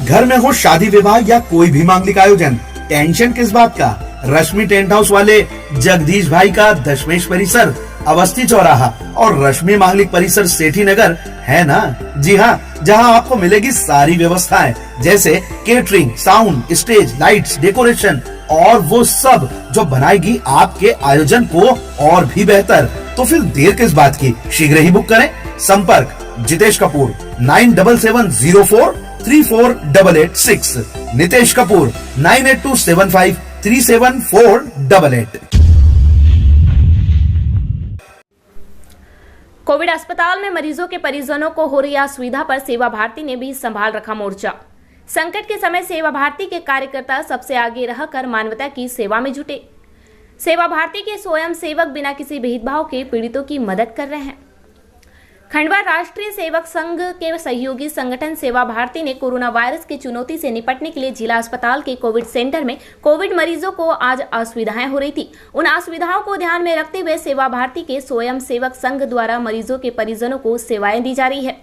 घर में हो शादी विवाह या कोई भी मांगलिक आयोजन, टेंशन किस बात का। रश्मि टेंट हाउस वाले जगदीश भाई का दशमेश परिसर, अवस्थी चौराहा और रश्मि मांगलिक परिसर सेठी नगर है ना। जी हाँ, जहाँ आपको मिलेगी सारी व्यवस्थाएं जैसे catering, sound, stage, lights, decoration और वो सब जो बनाएगी आपके आयोजन को और भी बेहतर। तो फिर देर किस बात की, शीघ्र ही बुक करें। संपर्क जितेश कपूर 9770434886, नितेश कपूर 9827537488। कोविड अस्पताल में मरीजों के परिजनों को हो रही असुविधा पर सेवा भारती ने भी संभाल रखा मोर्चा। संकट के समय सेवा भारती के कार्यकर्ता सबसे आगे रहकर मानवता की सेवा में जुटे। सेवा भारती के स्वयं सेवक बिना किसी भेदभाव के पीड़ितों की मदद कर रहे हैं। खंडवा राष्ट्रीय सेवक संघ के सहयोगी संगठन सेवा भारती ने कोरोना वायरस की चुनौती से निपटने के लिए जिला अस्पताल के कोविड सेंटर में कोविड मरीजों को आज असुविधाएं हो रही थी। उन असुविधाओं को ध्यान में रखते हुए सेवा भारती के स्वयं सेवक संघ द्वारा मरीजों के परिजनों को सेवाएं दी जा रही है।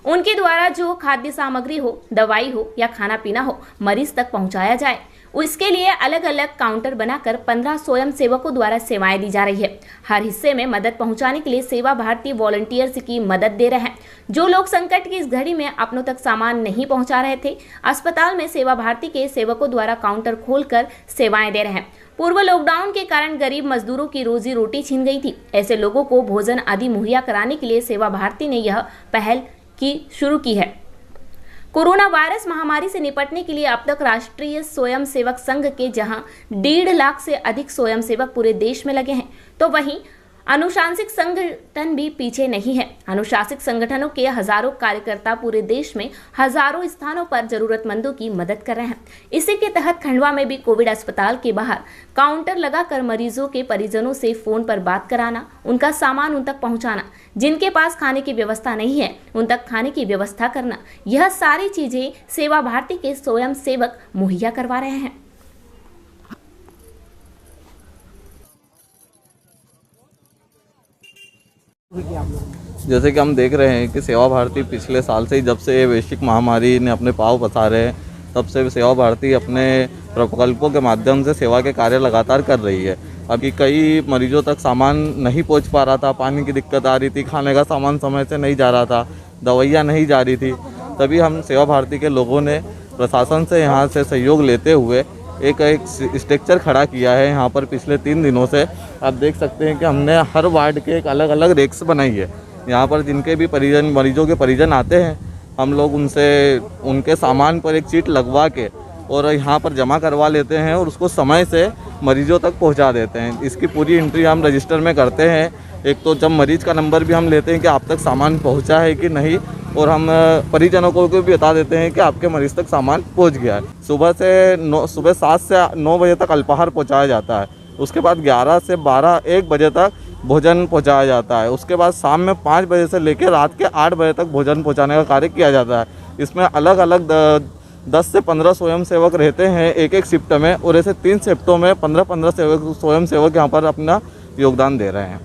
उनके द्वारा जो खाद्य सामग्री हो, दवाई हो या खाना पीना हो, मरीज तक पहुंचाया जाए, इसके लिए अलग अलग काउंटर बनाकर 15 स्वयं सेवकों द्वारा सेवाएं दी जा रही है। हर हिस्से में मदद पहुंचाने के लिए सेवा भारती वॉलंटियर्स की मदद दे रहे हैं। जो लोग संकट की इस घड़ी में अपनों तक सामान नहीं पहुंचा रहे थे, अस्पताल में सेवा भारती के सेवकों द्वारा काउंटर खोलकर सेवाएं दे रहे हैं। पूर्व लॉकडाउन के कारण गरीब मजदूरों की रोजी रोटी छीन गई थी। ऐसे लोगों को भोजन आदि मुहैया कराने के लिए सेवा भारती ने यह पहल शुरू की है। कोरोना वायरस महामारी से निपटने के लिए अब तक राष्ट्रीय स्वयं सेवक संघ के जहां 1.5 लाख से अधिक स्वयं सेवक पूरे देश में लगे हैं, तो वहीं अनुशासित संगठन भी पीछे नहीं है। अनुशासित संगठनों के हजारों कार्यकर्ता पूरे देश में हजारों स्थानों पर जरूरतमंदों की मदद कर रहे हैं। इसी के तहत खंडवा में भी कोविड अस्पताल के बाहर काउंटर लगाकर मरीजों के परिजनों से फोन पर बात कराना, उनका सामान उन तक पहुंचाना, जिनके पास खाने की व्यवस्था नहीं है उन तक खाने की व्यवस्था करना, यह सारी चीजें सेवा भारती के स्वयं सेवक मुहैया करवा रहे हैं। जैसे कि हम देख रहे हैं कि सेवा भारती पिछले साल से ही, जब से ये वैश्विक महामारी ने अपने पांव पसारे हैं, तब से सेवा भारती अपने प्रकल्पों के माध्यम से सेवा के कार्य लगातार कर रही है। अभी कई मरीजों तक सामान नहीं पहुंच पा रहा था, पानी की दिक्कत आ रही थी, खाने का सामान समय से नहीं जा रहा था, दवाइयाँ नहीं जा रही थी। तभी हम सेवा भारती के लोगों ने प्रशासन से यहाँ से सहयोग लेते हुए एक स्ट्रक्चर खड़ा किया है। यहाँ पर पिछले 3 दिनों से आप देख सकते हैं कि हमने हर वार्ड के एक अलग अलग रेक्स बनाई है। यहाँ पर जिनके भी मरीजों के परिजन आते हैं, हम लोग उनसे उनके सामान पर एक चीट लगवा के और यहाँ पर जमा करवा लेते हैं और उसको समय से मरीजों तक पहुँचा देते हैं। इसकी पूरी एंट्री हम रजिस्टर में करते हैं। एक तो जब मरीज का नंबर भी हम लेते हैं कि आप तक सामान पहुँचा है कि नहीं, और हम परिजनों को भी बता देते हैं कि आपके मरीज तक सामान पहुंच गया है। सुबह 7 से 9 बजे तक अल्पाहार पहुंचाया जाता है। उसके बाद 11 से 12-1 बजे तक भोजन पहुंचाया जाता है। उसके बाद शाम में 5 बजे से लेकर रात के 8 बजे तक भोजन पहुंचाने का कार्य किया जाता है। इसमें अलग अलग 10 से 15 स्वयं सेवक रहते हैं एक शिफ्ट में, और ऐसे 3 शिफ्टों में 15-15 स्वयं सेवक यहाँ पर अपना योगदान दे रहे हैं।